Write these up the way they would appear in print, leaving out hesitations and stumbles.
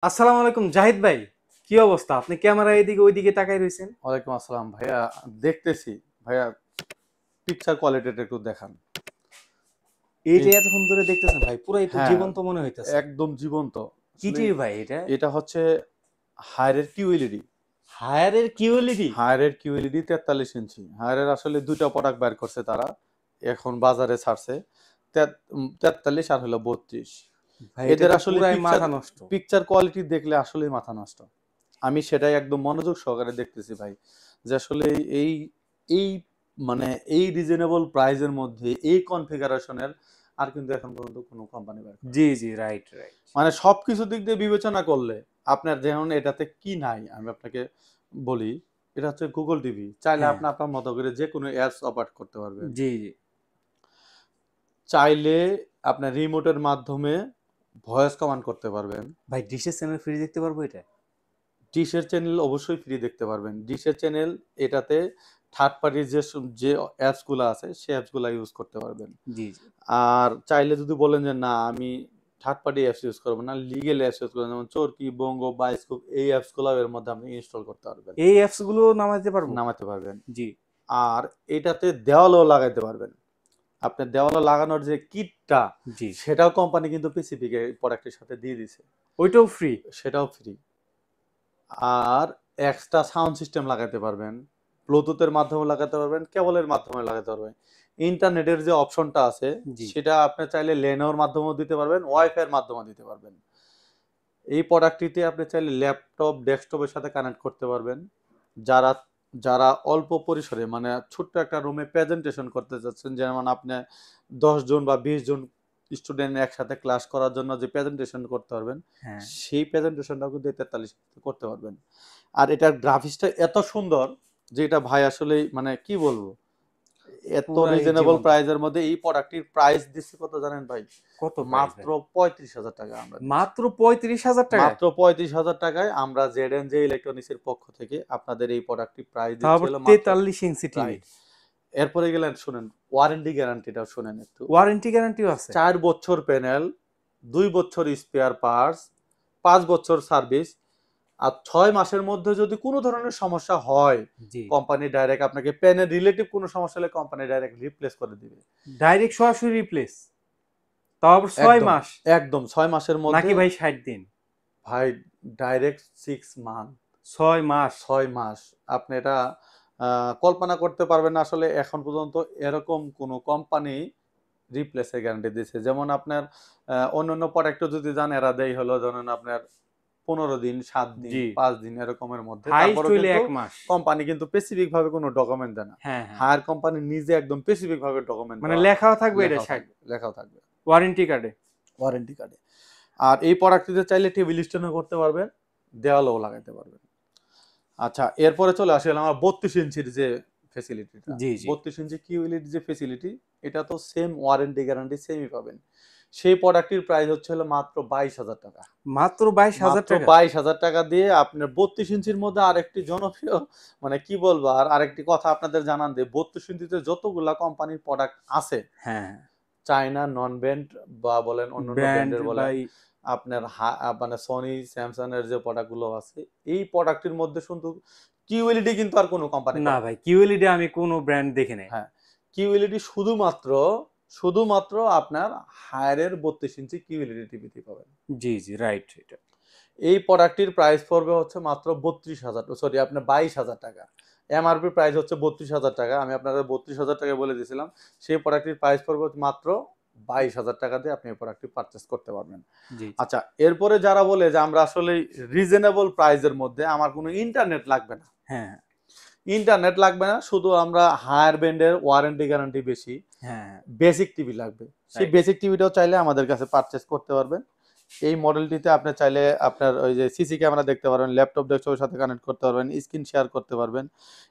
আসসালামু আলাইকুম জাহিদ ভাই। কি অবস্থা? আপনি ক্যামেরা এদিকে ওইদিকে তাকাই রইছেন। ওয়ালাইকুম আসসালাম ভাইয়া। দেখতেছি ভাইয়া, পিকচার কোয়ালিটিটা একটু দেখান। এই যে এই এতক্ষণ ধরে দেখতেছেন ভাই, পুরাই তো হ্যাঁ, জীবন্ত মনে হইতেছে। একদম জীবন্ত। কি আসলে টিভি ভাই এটা? এটা হচ্ছে হায়ারের কিউএলইডি। হায়ারের কিউএলইডি? হায়ারের কিউএলইডি 43 ইঞ্চি। হায়ারের আসলে দুইটা প্রোডাক্ট বের করছে তারা, এখন বাজারে ছাড়ছে। 43 আর হলো 32। ভাই এটা এদের তো আসলে পুরাই পিকচার মাথা নষ্ট। পিকচার কোয়ালিটি দেখলে আসলেই মাথা নষ্ট। আমি সেটাই একদম মনোযোগ সহকারে দেখতেছি ভাই, যে আসলে এই এই মানে এই রিজনেবল প্রাইজের মধ্যে এই কনফিগারেশনের আর কিন্তু এখন পর্যন্ত কোনো কোম্পানি বের করে জি না। জি, রাইট রাইট। মানে সবকিছু দিক দিয়ে বিবেচনা করলে আপনার যেমন এটাতে কি নাই আমি আপনাকে বলি। এটা হচ্ছে গুগল টিভি, চাইলে হ্যাঁ, আপনি আপনার মতো করে যে কোনো অ্যাপস অপারেট করতে পারবেন। জি জি। চাইলে আপনার রিমোটের মাধ্যমে ভয়েস কমান্ড করতে পারবেন। ভাই ডিশের চ্যানেল ফ্রি দেখতে পারবো এটা? ডিশের চ্যানেল অবশ্যই ফ্রি দেখতে পারবেন। ডিশের চ্যানেল এটাতে থার্ড পার্টির যে অ্যাপসগুলো আছে সেই অ্যাপসগুলো ইউজ করতে পারবেন। জি জি। আর চাইলে যদি বলেন যে না আমি থার্ড পার্টি অ্যাপস ইউজ করবো না, লিগেল অ্যাপস ইউজ করবেন, যেমন চরকি, বঙ্গ, বায়োস্কোপ, এই অ্যাপসগুলো এর মধ্যে আপনি ইনস্টল করতে পারবেন, এই অ্যাপস গুলো নামাতে পারবো? নামাতে পারবেন। জি। আর এটাতে দেওয়ালও লাগাইতে পারবেন। আপনার দেওয়ালে লাগানোর যে কিটটা, জি। সেটাও কোম্পানি কিন্তু স্পেসিফিক প্রোডাক্টের সাথে দিয়ে দিছে, ওইটাও ফ্রি? সেটাও ফ্রি। আর এক্সট্রা সাউন্ড সিস্টেম লাগাতে পারবেন, ব্লুটুথের মাধ্যমে লাগাতে পারবেন, কেবলের মাধ্যমে লাগাতে পারবেন। ইন্টারনেটের যে অপশনটা আছে জি। সেটা আপনি চাইলে লেনোর মাধ্যমেও দিতে পারবেন, ওয়াইফাই এর মাধ্যমেও দিতে পারবেন। এই প্রোডাক্টটিতে আপনি চাইলে ল্যাপটপ, ডেস্কটপের সাথে কানেক্ট করতে পারবেন। যারা যারা অল্প পরিসরে মানে ছোট্ট একটা রুমে প্রেজেন্টেশন করতে চাচ্ছেন, যেমন আপনি 10 জন বা 20 জন স্টুডেন্ট একসাথে ক্লাস করার জন্য যে প্রেজেন্টেশন করতে পারবেন, হ্যাঁ, সেই প্রেজেন্টেশনটাও কিন্তু 43 করতে পারবেন। আর এটার গ্রাফিক্সটা এত সুন্দর যে এটা ভাই আসলে মানে কি বলবো, এত পুরাই রিজনেবল জীবন্ত। প্রাইজের মধ্যে এই প্রোডাক্টটির প্রাইস দিচ্ছে কত জানেন ভাই? কত প্রাইস মাত্র ভাই? 35,000 টাকা আমরা দিচ্ছি। মাত্র 35,000 টাকায়? মাত্র 35,000 টাকায় আমরা জেড ইলেকট্রনিক্স এর পক্ষ থেকে আপনাদের এই প্রোডাক্টটি প্রাইস তাও দিচ্ছি আবার হলো মাত্র 43 ইঞ্চি টিভি? রাইট। এরপরে গেলেন শুনেন, ওয়ারেন্টি গ্যারান্টিটাও শুনেন একটু। ওয়ারেন্টি গ্যারান্টিও আছে? 4 বছর প্যানেল, 2 বছর স্পেয়ার পার্টস, 5 বছর সার্ভিস। আর 6 মাসের মধ্যে যদি কোনো ধরনের সমস্যা হয়, জি। কোম্পানি ডাইরেক্ট আপনাকে প্যানের রিলেটিভ কোনো সমস্যা হলে কোম্পানি ডাইরেক্ট রিপ্লেস করে দিবে। ডাইরেক্ট সরাসরি রিপ্লেস? তাও আবার 6 একদম মাস? একদম 6 মাসের মধ্যে। নাকি ভাই 60 দিন? ভাই ডাইরেক্ট 6 মান্থ, 6 মাস? 6 মাস। আপনি এটা কল্পনা করতে পারবেন না আসলে এখন পর্যন্ত এরকম কোনো কোম্পানি রিপ্লেসের গ্যারান্টি দিয়েছে। যেমন আপনার অন্যান্য প্রোডাক্টও যদি যান, এরা দেয় হলো ধরুন আপনার 15 দিন, 7 দিন, জি। 5 দিন এরকমের মধ্যে। হাইস্ট তারপরেও হইলে কিন্তু 1 মাস? কোম্পানি কিন্তু স্পেসিফিক ভাবে কোনো ডকুমেন্ট দেয় না। হ্যাঁ, হ্যাঁ। হায়ার কোম্পানি নিজে একদম স্পেসিফিক ভাবে ডকুমেন্ট মানে দেওয়া, লেখাও থাকবে এটা লেখাও 60? থাকবে, লেখাও থাকবে ওয়ারেন্টি কার্ডে? ওয়ারেন্টি কার্ডে। আর এই প্রোডাক্টটিতে চাইলে টেবিল স্ট্যান্ডও করতে পারবেন, দেওয়ালেও লাগাইতে পারবেন। আচ্ছা, এরপরে চলে আসি হলো আমার 32 ইঞ্চির যে ফেসিলিটিটা। জি, জি। 32 ইঞ্চি কিউএলইডি যে ফেসিলিটি, এটা তো সেম ওয়ারেন্টি গ্যারান্টি সেমই পাবেন। সেই প্রোডাক্টটির প্রাইস হচ্ছে হলো মাত্র 22,000 টাকা। মাত্র 22,000 মাত্র টাকা? 22,000 টাকা দিয়ে আপনার 32 ইঞ্চির মধ্যে আরেকটি জনপ্রিয় মানে কি বলবো, আর আরেকটি কথা আপনাদের জানান যে 32 ইঞ্চিতে যতগুলা কোম্পানির প্রোডাক্ট আছে, হ্যাঁ। চায়না নন ব্র্যান্ড বা বলেন অন্যান্য ব্র্যান্ড ব্র্যান্ডের বলেন, বাই? আপনার মানে সনি, স্যামসাং এর যে প্রোডাক্টগুলো আছে, এই প্রোডাক্টের মধ্যে শুধু কিউএলইডি কিন্তু আর কোনো কোম্পানি না করে না। ভাই, কিউএলইডি আমি কোনো ব্র্যান্ড দেখি নাই। হ্যাঁ, কিউএলইডি শুধুমাত্র শুধুমাত্র আপনার হায়ারের 32 ইঞ্চি কিউএলইডি টিভিতে পাবেন। জি, জি, রাইট এটা। এই প্রোডাক্টটির প্রাইস পড়বে হচ্ছে মাত্র 32,000, সরি আপনার 22,000 টাকা। এমআরপি প্রাইস হচ্ছে 32,000 টাকা। আমি আপনাদের 32,000 টাকা বলে দিয়েছিলাম। সেই প্রোডাক্টটির প্রাইস পড়বে মাত্র 22,000 টাকা দিয়ে আপনি এই প্রোডাক্টটি পারচেজ করতে পারবেন। জি, জি। আচ্ছা, এরপরে যারা বলে যে আমরা আসলে রিজনেবল প্রাইসের মধ্যে আমার কোনো ইন্টারনেট লাগবে না। হ্যাঁ, ইন্টারনেট লাগবে না, শুধু আমরা হায়ার ব্যান্ডের ওয়ারেন্টি গ্যারান্টি বেশি, হ্যাঁ, বেসিক টিভি লাগবে। সেই রাইট। বেসিক টিভিটাও চাইলে আমাদের কাছে পারচেজ করতে পারবেন। এই মডেলটিতে আপনি চাইলে আপনার ওই যে সিসি ক্যামেরা দেখতে পারবেন, ল্যাপটপ ডেস্কটপের সাথে কানেক্ট করতে পারবেন, স্ক্রিন শেয়ার করতে পারবেন,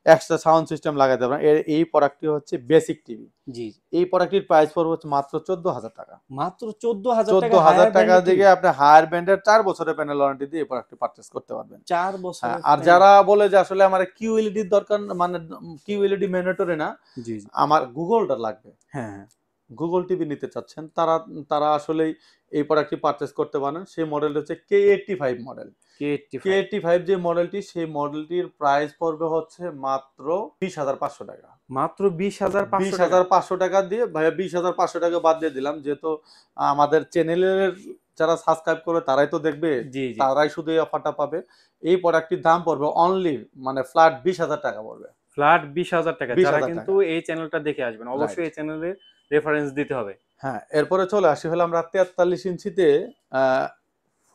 এক্সট্রা সাউন্ড সিস্টেম লাগাতে পারবেন। এই প্রোডাক্টটি হচ্ছে বেসিক টিভি। জি, জি। এই প্রোডাক্টটির প্রাইস পড়বে হচ্ছে মাত্র 14,000 টাকা। মাত্র 14,000 টাকা 14,000 হায়ার টাকা ব্র্যান্ডের থেকে টিভি? আপনি হায়ার ব্যান্ডের 4 বছরের প্যানেল ওয়ারেন্টি দিয়ে এই প্রোডাক্টটি পারচেজ করতে পারবেন। 4 হ্যাঁ, বছরের আর প্যানেল? যারা বলে যে আসলে আমার কিউএলইডির দরকার, মানে কিউএলইডি ম্যান্ডেটরি না, জি, জি। আমার গুগলটা লাগবে, হ্যাঁ, হ্যাঁ। গুগল টিভি নিতে চাচ্ছেন, তারা তারা আসলেই এই প্রোডাক্টটি পারচেজ করতে পারেন। সেই মডেলটা হচ্ছে K85 মডেল। K85 K85 যে মডেলটি, সেই মডেলটির প্রাইস পড়বে হচ্ছে মাত্র 20,500 টাকা। মাত্র 20,500 টাকা। 20,500 টাকা দিয়ে ভাইয়া, 20,500 টাকা বাদ দিয়ে দিলাম, যেহেতু আমাদের চ্যানেলের যারা সাবস্ক্রাইব করবে তারাই তো দেখবে, জি জি, তারাই শুধু এই অফারটা পাবে। এই প্রোডাক্টটির দাম পড়বে অনলি মানে ফ্ল্যাট 20,000 টাকা পড়বে। ফ্ল্যাট 20,000 টাকা। যারা 20,000 কিন্তু টাকা, এই চ্যানেলটা দেখে আসবেন রাইট। অবশ্যই এই চ্যানেলের রেফারেন্স দিতে হবে। হ্যাঁ, এরপরে চলে আসি হলো আমরা 43 ইঞ্চিতে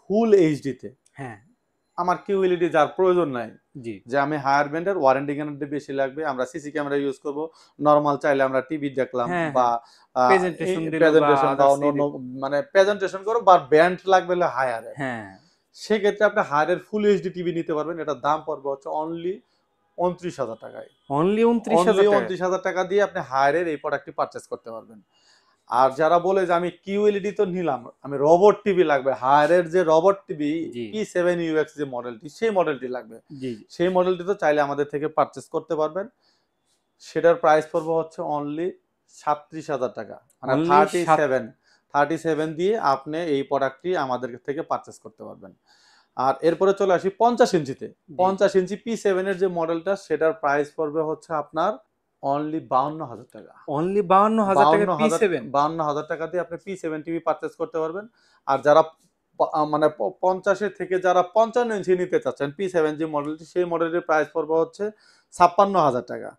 ফুল এইচডিতে। হ্যাঁ, আমার কিউএলইডি যার প্রয়োজন নাই, জি যে আমি হায়ার ব্যান্ডের ওয়ারেন্টি গ্যারান্টি বেশি লাগবে, আমরা সিসি ক্যামেরা ইউজ করব, নরমাল চাইলে আমরা টিভি দেখলাম হ্যাঁ বা হ্যাঁ, প্রেজেন্টেশন দিল বা প্রেজেন্টেশন বা আদার্স অন্য মানে প্রেজেন্টেশন করো, বা ব্যান্ড লাগবে হলে হায়ারের, হ্যাঁ, সেক্ষেত্রে আপনি হায়ারের ফুল এইচডি টিভি নিতে পারবেন। এটার দাম পড়বে হচ্ছে অনলি 29,000 টাকায়। অনলি 29,000 অনলি টাকা। 29,000 টাকা দিয়ে আপনি হায়ারের এই প্রোডাক্টটি পারচেস করতে পারবেন। আর যারা বলে যে আমি কিউএলইডি তো নিলাম, আমি রোবট টিভি লাগবে, হায়ারের যে রোবট টিভি জি P7 UX যে মডেলটি, সেই মডেলটি লাগবে, জি জি, সেই মডেলটি তো চাইলে আমাদের থেকে পারচেস করতে পারবেন। সেটার প্রাইস পড়বে হচ্ছে অনলি 37,000 টাকা, মানে অনলি 37 দিয়ে আপনি এই প্রোডাক্টটি আমাদের থেকে পারচেস করতে পারবেন। আর এরপরে চলে আসি 50 ইঞ্চিতে। 50 ইঞ্চি P7 এর যে মডেলটা, সেটার প্রাইস পড়বে হচ্ছে আপনার অনলি 52,000 টাকা। অনলি 52,000 টাকা 52,000 P7। 52,000 টাকা দিয়ে আপনি P7 টিভি পারচেস করতে পারবেন। আর যারা মানে 50 এর থেকে যারা 55 ইঞ্চি নিতে চাচ্ছেন P7 যে মডেলটি, সেই মডেলের প্রাইস পড়বে হচ্ছে 56,000 টাকা।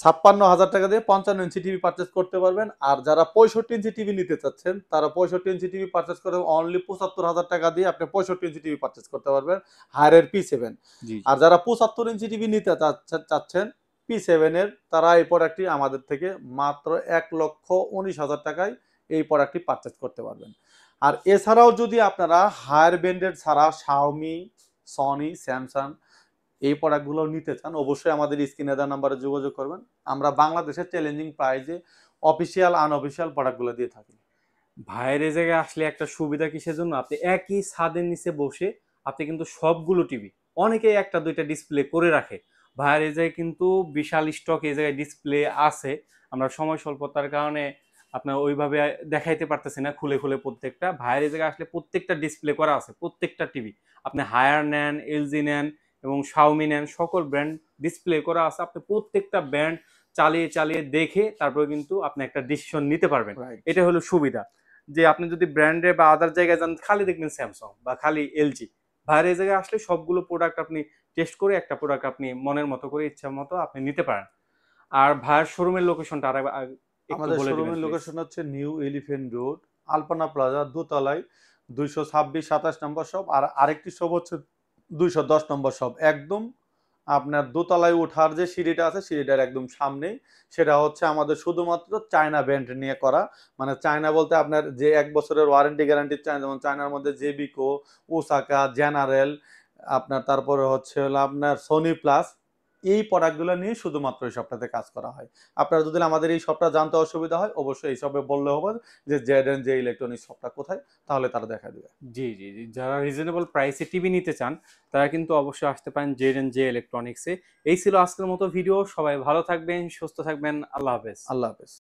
56,000 টাকা দিয়ে 55 ইঞ্চি টিভি পারচেস করতে পারবেন। আর যারা 65 ইঞ্চি টিভি নিতে চাচ্ছেন, তারা 65 ইঞ্চি টিভি পারচেস করে অনলি 75,000 টাকা দিয়ে আপনি 65 ইঞ্চি টিভি পারচেস করতে পারবেন হায়ারের P7। জি আর যারা 75 ইঞ্চি টিভি নিতে চাচ্ছেন P7 এর, তারা এই প্রোডাক্টটি আমাদের থেকে মাত্র 1,19,000 টাকায় এই প্রোডাক্টটি পারচেস করতে পারবেন। আর এছাড়াও যদি আপনারা হায়ার ব্র্যান্ডেড ছাড়া Xiaomi, Sony, Samsung এই প্রোডাক্টগুলো নিতে চান, অবশ্যই আমাদের স্ক্রিনে দেওয়া নাম্বারে যোগাযোগ করবেন। আমরা বাংলাদেশের চ্যালেঞ্জিং প্রাইজে অফিসিয়াল আনঅফিসিয়াল প্রোডাক্টগুলো দিয়ে থাকি। ভাইয়ের এই জায়গায় আসলে একটা সুবিধা কিসের জন্য, আপনি একই ছাদের নিচে বসে আপনি কিন্তু সবগুলো টিভি, অনেকেই একটা দুইটা ডিসপ্লে করে রাখে, ভাইয়ের এই জায়গায় কিন্তু বিশাল স্টক এই জায়গায় ডিসপ্লে আছে। আমরা সময় স্বল্পতার কারণে আপনার ওইভাবে দেখাইতে পারতেছি না খুলে খুলে প্রত্যেকটা। ভাইয়ের এই জায়গায় আসলে প্রত্যেকটা ডিসপ্লে করা আছে, প্রত্যেকটা টিভি আপনি হায়ার নেন, এলজি নেন এবং শাওমি নেন, সকল ব্র্যান্ড ডিসপ্লে করা আছে। আপনি প্রত্যেকটা ব্র্যান্ড চালিয়ে চালিয়ে দেখে তারপরে কিন্তু আপনি একটা ডিসিশন নিতে পারবেন। রাইট। এটা হলো সুবিধা। যে আপনি যদি ব্র্যান্ডে বা আদার জায়গায় যান, খালি দেখবেন স্যামসাং বা খালি এলজি। ভাইয়ের এই জায়গায় আসলে সবগুলো প্রোডাক্ট আপনি টেস্ট করে একটা প্রোডাক্ট আপনি মনের মতো করে ইচ্ছা মতো আপনি নিতে পারেন। আর ভাইয়ের শোরুমের লোকেশনটা আর একটু আমাদের বলে দিবেন শোরুমের প্লিজ। লোকেশন হচ্ছে নিউ এলিফ্যান্ট রোড, আলপনা প্লাজা, দোতলায়, 226-27 নম্বর শপ। আর আরেকটি শপ হচ্ছে 210 নম্বর শপ, একদম আপনার দোতলায় ওঠার যে সিঁড়িটা আছে, সিঁড়িটার একদম সামনেই। সেটা হচ্ছে আমাদের শুধুমাত্র চায়না ব্র্যান্ড নিয়ে করা, মানে চায়না বলতে আপনার যে 1 বছরের ওয়ারেন্টি গ্যারান্টি চায়, যেমন চায়নার মধ্যে জেবিকো, ওসাকা, জেনারেল, আপনার তারপরে হচ্ছে হলো আপনার সোনি প্লাস, এই প্রোডাক্টগুলো নিয়ে শুধুমাত্র এই শপটাতে কাজ করা হয়। আপনারা যদি আমাদের এই শপটা জানতে অসুবিধা হয়, অবশ্যই এই শপে বললে হবে যে জেড ইলেকট্রনিক্স শপটা কোথায়, তাহলে তারা দেখা দিবে। জি জি জি, যারা রিজনেবল প্রাইসে টিভি নিতে চান তারা কিন্তু অবশ্যই আসতে পারেন জে ইলেকট্রনিক্সে। এই ছিল আজকের মতো ভিডিও। সবাই ভালো থাকবেন, সুস্থ থাকবেন। আল্লাহ হাফেজ। আল্লাহ হাফেজ।